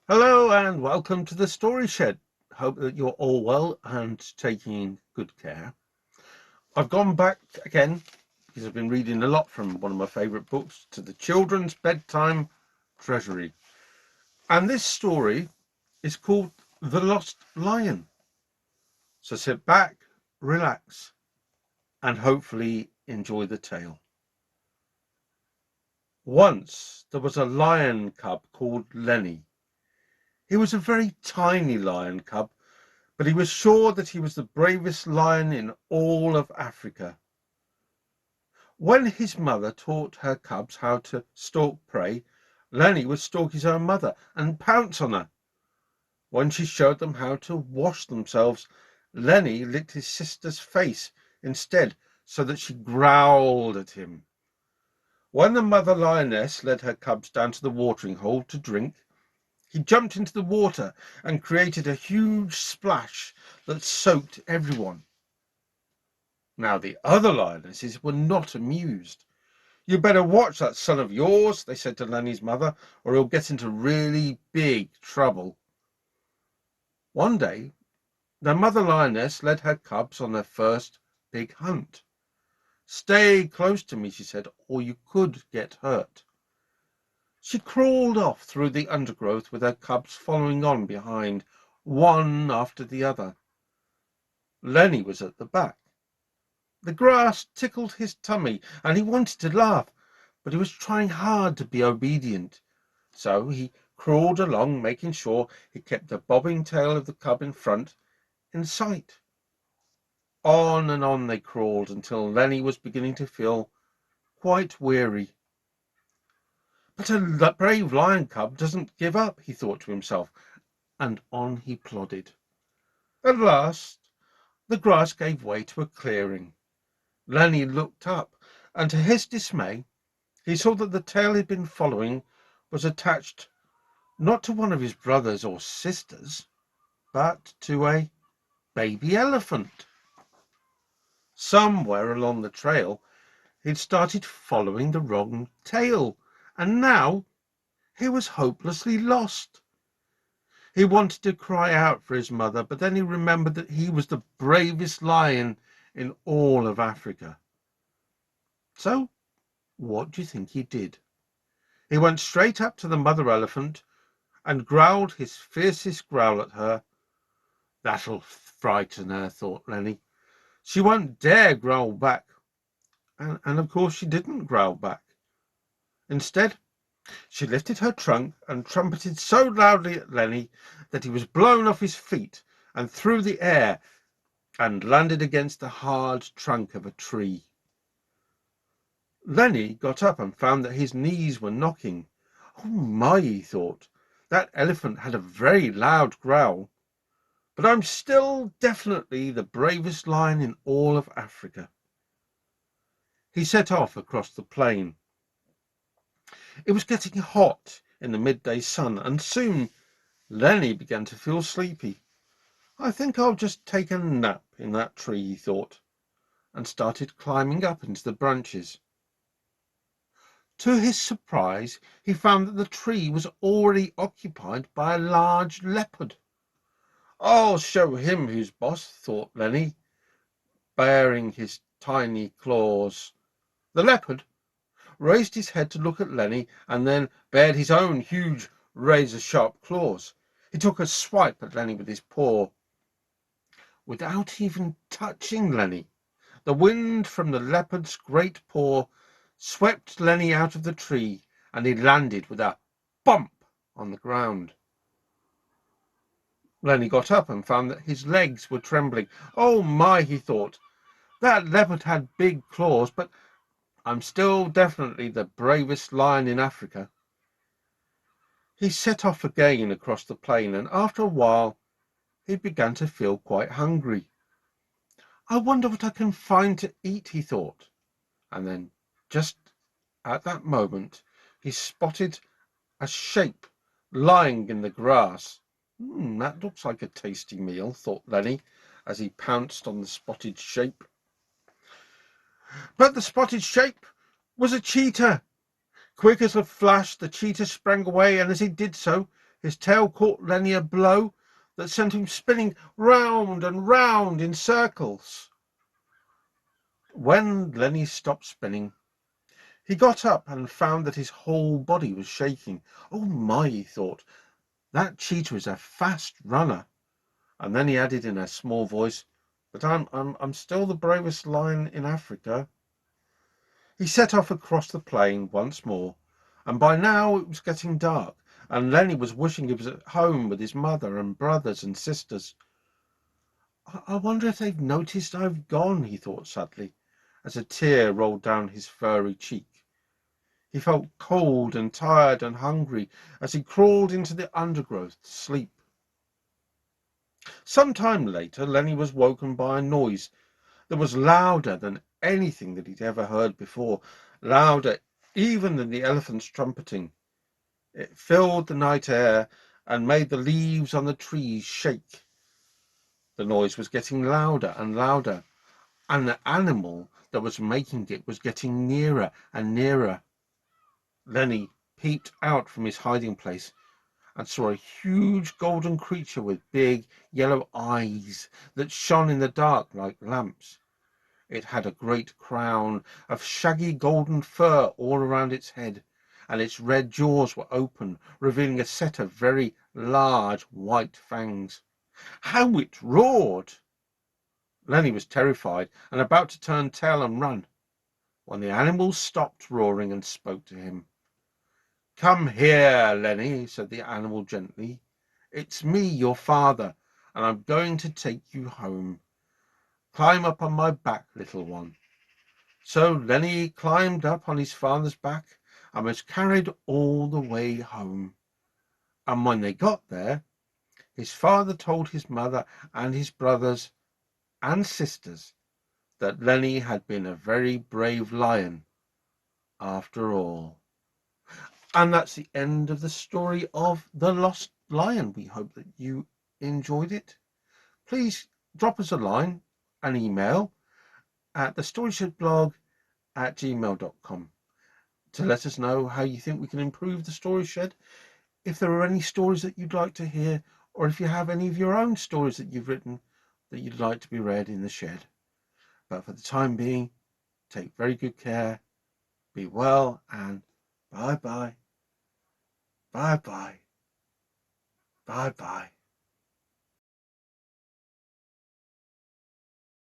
Hello and welcome to the Story Shed. Hope that you're all well and taking good care. I've gone back again because I've been reading a lot from one of my favourite books to the Children's Bedtime Treasury. And this story is called The Lost Lion. So sit back, relax, and hopefully enjoy the tale. Once there was a lion cub called Lenny. He was a very tiny lion cub, but he was sure that he was the bravest lion in all of Africa. When his mother taught her cubs how to stalk prey, Lenny would stalk his own mother and pounce on her. When she showed them how to wash themselves, Lenny licked his sister's face instead, so that she growled at him. When the mother lioness led her cubs down to the watering hole to drink, he jumped into the water and created a huge splash that soaked everyone. Now the other lionesses were not amused. "You better watch that son of yours," they said to Lenny's mother, "or he'll get into really big trouble." One day, the mother lioness led her cubs on their first big hunt. "Stay close to me," she said, "or you could get hurt." She crawled off through the undergrowth with her cubs following on behind, one after the other. Lenny was at the back. The grass tickled his tummy and he wanted to laugh, but he was trying hard to be obedient. So he crawled along, making sure he kept the bobbing tail of the cub in front in sight. On and on they crawled until Lenny was beginning to feel quite weary. But a brave lion cub doesn't give up, he thought to himself, and on he plodded. At last the grass gave way to a clearing. Lenny looked up, and to his dismay he saw that the tail he'd been following was attached not to one of his brothers or sisters, but to a baby elephant. Somewhere along the trail he'd started following the wrong tail, and now he was hopelessly lost. He wanted to cry out for his mother, but then he remembered that he was the bravest lion in all of Africa. So what do you think he did? He went straight up to the mother elephant and growled his fiercest growl at her. "That'll frighten her," thought Lenny. "She won't dare growl back." And of course she didn't growl back. Instead, she lifted her trunk and trumpeted so loudly at Lenny that he was blown off his feet and through the air and landed against the hard trunk of a tree. Lenny got up and found that his knees were knocking. "Oh my," he thought, "that elephant had a very loud growl, but I'm still definitely the bravest lion in all of Africa." He set off across the plain. It was getting hot in the midday sun, and soon Lenny began to feel sleepy. "I think I'll just take a nap in that tree," he thought, and started climbing up into the branches. To his surprise, he found that the tree was already occupied by a large leopard. "I'll show him who's boss," thought Lenny, baring his tiny claws. The leopard raised his head to look at Lenny and then bared his own huge razor-sharp claws. He took a swipe at Lenny with his paw. Without even touching Lenny, the wind from the leopard's great paw swept Lenny out of the tree, and he landed with a bump on the ground. Lenny got up and found that his legs were trembling. "Oh my," he thought, "that leopard had big claws, but I'm still definitely the bravest lion in Africa." He set off again across the plain, and after a while he began to feel quite hungry. "I wonder what I can find to eat," he thought. And then, just at that moment, he spotted a shape lying in the grass. That looks like a tasty meal," thought Lenny, as he pounced on the spotted shape. But the spotted shape was a cheetah. Quick as a flash, the cheetah sprang away, and as he did so, His tail caught Lenny a blow that sent him spinning round and round in circles. When Lenny stopped spinning, he got up and found that his whole body was shaking. Oh my, he thought, that cheetah is a fast runner. And then he added in a small voice, but I'm still the bravest lion in Africa. He set off across the plain once more, and by now it was getting dark, and Lenny was wishing he was at home with his mother and brothers and sisters. I wonder if they've noticed I've gone, he thought sadly, as a tear rolled down his furry cheek. He felt cold and tired and hungry as he crawled into the undergrowth to sleep. Some time later, Lenny was woken by a noise that was louder than anything that he'd ever heard before, louder even than the elephant's trumpeting. It filled the night air and made the leaves on the trees shake. The noise was getting louder and louder, and the animal that was making it was getting nearer and nearer. Lenny peeped out from his hiding place and saw a huge golden creature with big yellow eyes that shone in the dark like lamps. It had a great crown of shaggy golden fur all around its head, and its red jaws were open, revealing a set of very large white fangs. How it roared! Lenny was terrified and about to turn tail and run, when the animal stopped roaring and spoke to him. "Come here, Lenny," said the animal gently. "It's me, your father, and I'm going to take you home. Climb up on my back, little one." So Lenny climbed up on his father's back and was carried all the way home. And when they got there, his father told his mother and his brothers and sisters that Lenny had been a very brave lion after all. And that's the end of the story of The Lost Lion. We hope that you enjoyed it. Please drop us a line, an email at thestoryshed@gmail.com to let us know how you think we can improve the Story Shed. If there are any stories that you'd like to hear, or if you have any of your own stories that you've written that you'd like to be read in the shed. But for the time being, take very good care, be well, and bye bye, bye bye, bye bye.